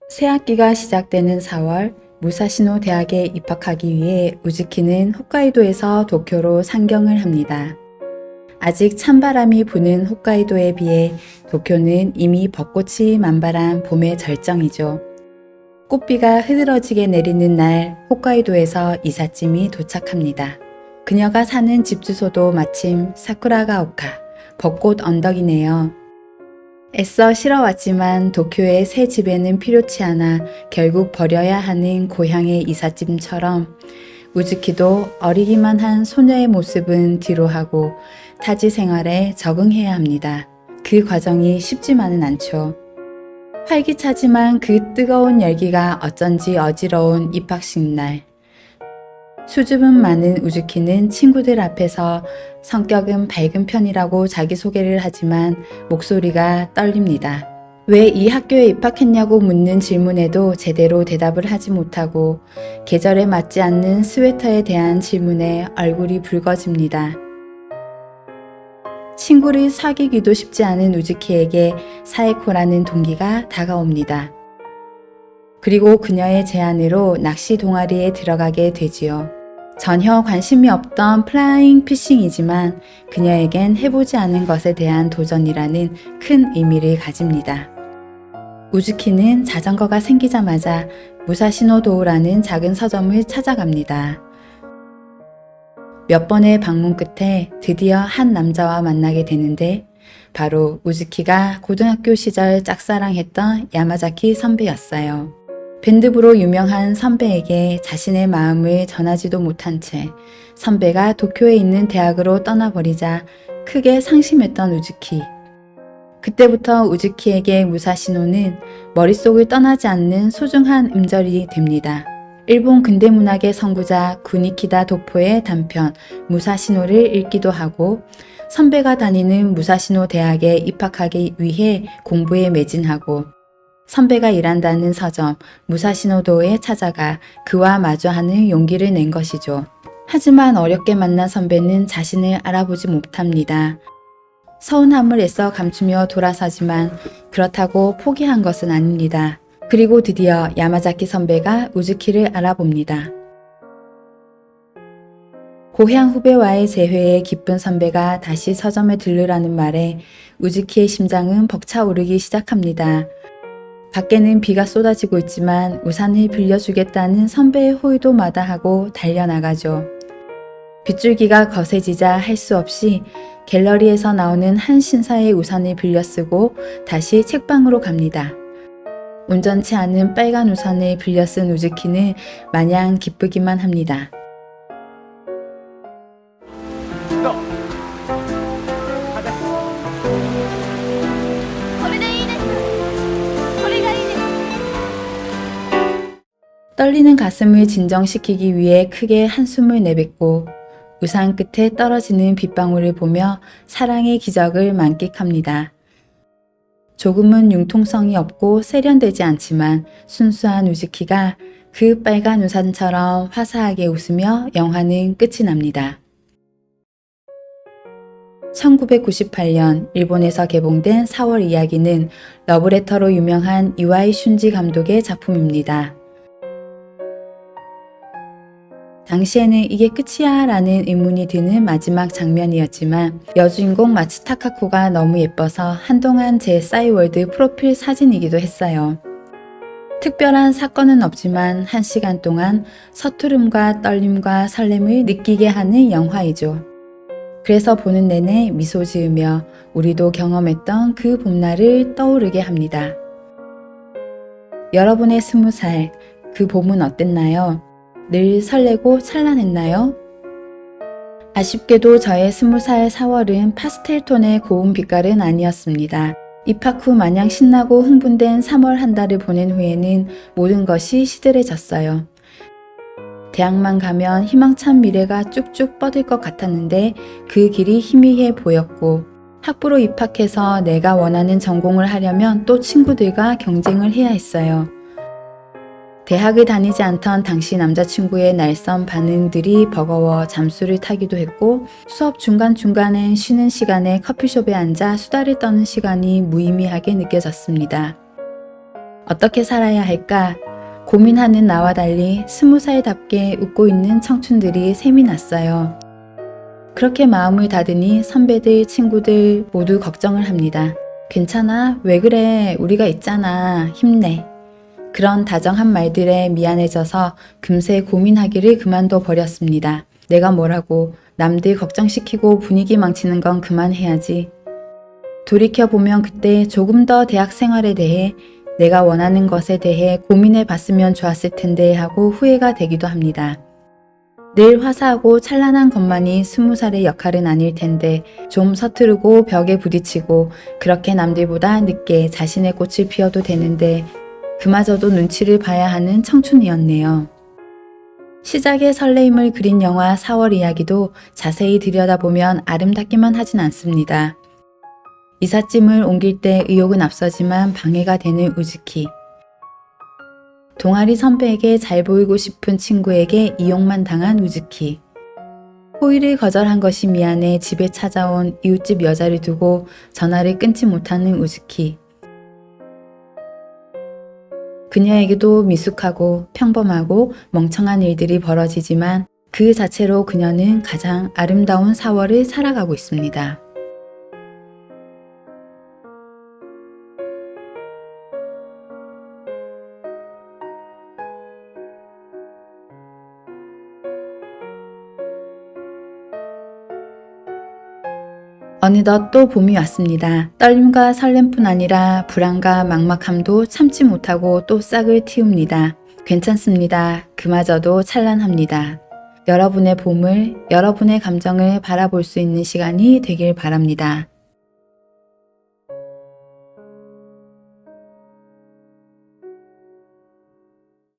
새학기가 시작되는 4월, 무사시노 대학에 입학하기 위해 우즈키는 홋카이도에서 도쿄로 상경을 합니다. 아직 찬바람이 부는 홋카이도에 비해 도쿄는 이미 벚꽃이 만발한 봄의 절정이죠. 꽃비가 흐드러지게 내리는 날 홋카이도에서 이삿짐이 도착합니다. 그녀가 사는 집 주소도 마침 사쿠라가오카, 벚꽃 언덕이네요. 애써 실어왔지만 도쿄의 새 집에는 필요치 않아 결국 버려야 하는 고향의 이삿짐처럼 우즈키도 어리기만 한 소녀의 모습은 뒤로하고 타지 생활에 적응해야 합니다. 그 과정이 쉽지만은 않죠. 활기차지만 그 뜨거운 열기가 어쩐지 어지러운 입학식 날. 수줍음 많은 우즈키는 친구들 앞에서 성격은 밝은 편이라고 자기소개를 하지만 목소리가 떨립니다. 왜 이 학교에 입학했냐고 묻는 질문에도 제대로 대답을 하지 못하고 계절에 맞지 않는 스웨터에 대한 질문에 얼굴이 붉어집니다. 친구를 사귀기도 쉽지 않은 우즈키에게 사에코라는 동기가 다가옵니다. 그리고 그녀의 제안으로 낚시 동아리에 들어가게 되지요. 전혀 관심이 없던 플라잉 피싱이지만 그녀에겐 해보지 않은 것에 대한 도전이라는 큰 의미를 가집니다. 우즈키는 자전거가 생기자마자 무사시노도라는 작은 서점을 찾아갑니다. 몇 번의 방문 끝에 드디어 한 남자와 만나게 되는데 바로 우즈키가 고등학교 시절 짝사랑했던 야마자키 선배였어요. 밴드부로 유명한 선배에게 자신의 마음을 전하지도 못한 채 선배가 도쿄에 있는 대학으로 떠나버리자 크게 상심했던 우즈키. 그때부터 우즈키에게 무사시노는 머릿속을 떠나지 않는 소중한 음절이 됩니다. 일본 근대문학의 선구자 구니키다 도포의 단편 무사시노를 읽기도 하고 선배가 다니는 무사시노 대학에 입학하기 위해 공부에 매진하고 선배가 일한다는 서점 무사시노도에 찾아가 그와 마주하는 용기를 낸 것이죠. 하지만 어렵게 만난 선배는 자신을 알아보지 못합니다. 서운함을 애써 감추며 돌아서지만 그렇다고 포기한 것은 아닙니다. 그리고 드디어 야마자키 선배가 우즈키를 알아봅니다. 고향 후배와의 재회에 기쁜 선배가 다시 서점에 들르라는 말에 우즈키의 심장은 벅차오르기 시작합니다. 밖에는 비가 쏟아지고 있지만 우산을 빌려주겠다는 선배의 호의도 마다하고 달려나가죠. 빗줄기가 거세지자 할 수 없이 갤러리에서 나오는 한 신사의 우산을 빌려 쓰고 다시 책방으로 갑니다. 온전치 않은 빨간 우산을 빌려 쓴 우즈키는 마냥 기쁘기만 합니다. 떨리는 가슴을 진정시키기 위해 크게 한숨을 내뱉고 우산 끝에 떨어지는 빗방울을 보며 사랑의 기적을 만끽합니다. 조금은 융통성이 없고 세련되지 않지만 순수한 우즈키가 그 빨간 우산처럼 화사하게 웃으며 영화는 끝이 납니다. 1998년 일본에서 개봉된 4월 이야기는 러브레터로 유명한 이와이 슌지 감독의 작품입니다. 당시에는 이게 끝이야 라는 의문이 드는 마지막 장면이었지만 여주인공 마츠타카코가 너무 예뻐서 한동안 제 싸이월드 프로필 사진이기도 했어요. 특별한 사건은 없지만 1시간 동안 서투름과 떨림과 설렘을 느끼게 하는 영화이죠. 그래서 보는 내내 미소 지으며 우리도 경험했던 그 봄날을 떠오르게 합니다. 여러분의 20살, 그 봄은 어땠나요? 늘 설레고 찬란했나요? 아쉽게도 저의 20살 4월은 파스텔톤의 고운 빛깔은 아니었습니다. 입학 후 마냥 신나고 흥분된 3월 한 달을 보낸 후에는 모든 것이 시들해졌어요. 대학만 가면 희망찬 미래가 쭉쭉 뻗을 것 같았는데 그 길이 희미해 보였고 학부로 입학해서 내가 원하는 전공을 하려면 또 친구들과 경쟁을 해야 했어요. 대학을 다니지 않던 당시 남자친구의 날선 반응들이 버거워 잠수를 타기도 했고 수업 중간중간엔 쉬는 시간에 커피숍에 앉아 수다를 떠는 시간이 무의미하게 느껴졌습니다. 어떻게 살아야 할까? 고민하는 나와 달리 20살답게 웃고 있는 청춘들이 셈이 났어요. 그렇게 마음을 닫으니 선배들, 친구들 모두 걱정을 합니다. 괜찮아? 왜 그래? 우리가 있잖아. 힘내. 그런 다정한 말들에 미안해져서 금세 고민하기를 그만둬 버렸습니다. 내가 뭐라고 남들 걱정시키고 분위기 망치는 건 그만해야지. 돌이켜보면 그때 조금 더 대학 생활에 대해 내가 원하는 것에 대해 고민해 봤으면 좋았을 텐데 하고 후회가 되기도 합니다. 늘 화사하고 찬란한 것만이 20살의 역할은 아닐 텐데 좀 서투르고 벽에 부딪히고 그렇게 남들보다 늦게 자신의 꽃을 피워도 되는데 그마저도 눈치를 봐야 하는 청춘이었네요. 시작의 설레임을 그린 영화 4월 이야기도 자세히 들여다보면 아름답기만 하진 않습니다. 이삿짐을 옮길 때 의욕은 앞서지만 방해가 되는 우즈키. 동아리 선배에게 잘 보이고 싶은 친구에게 이용만 당한 우즈키. 호의를 거절한 것이 미안해 집에 찾아온 이웃집 여자를 두고 전화를 끊지 못하는 우즈키. 그녀에게도 미숙하고 평범하고 멍청한 일들이 벌어지지만 그 자체로 그녀는 가장 아름다운 4월을 살아가고 있습니다. 어느덧 또 봄이 왔습니다. 떨림과 설렘뿐 아니라 불안과 막막함도 참지 못하고 또 싹을 틔웁니다. 괜찮습니다. 그마저도 찬란합니다. 여러분의 봄을, 여러분의 감정을 바라볼 수 있는 시간이 되길 바랍니다.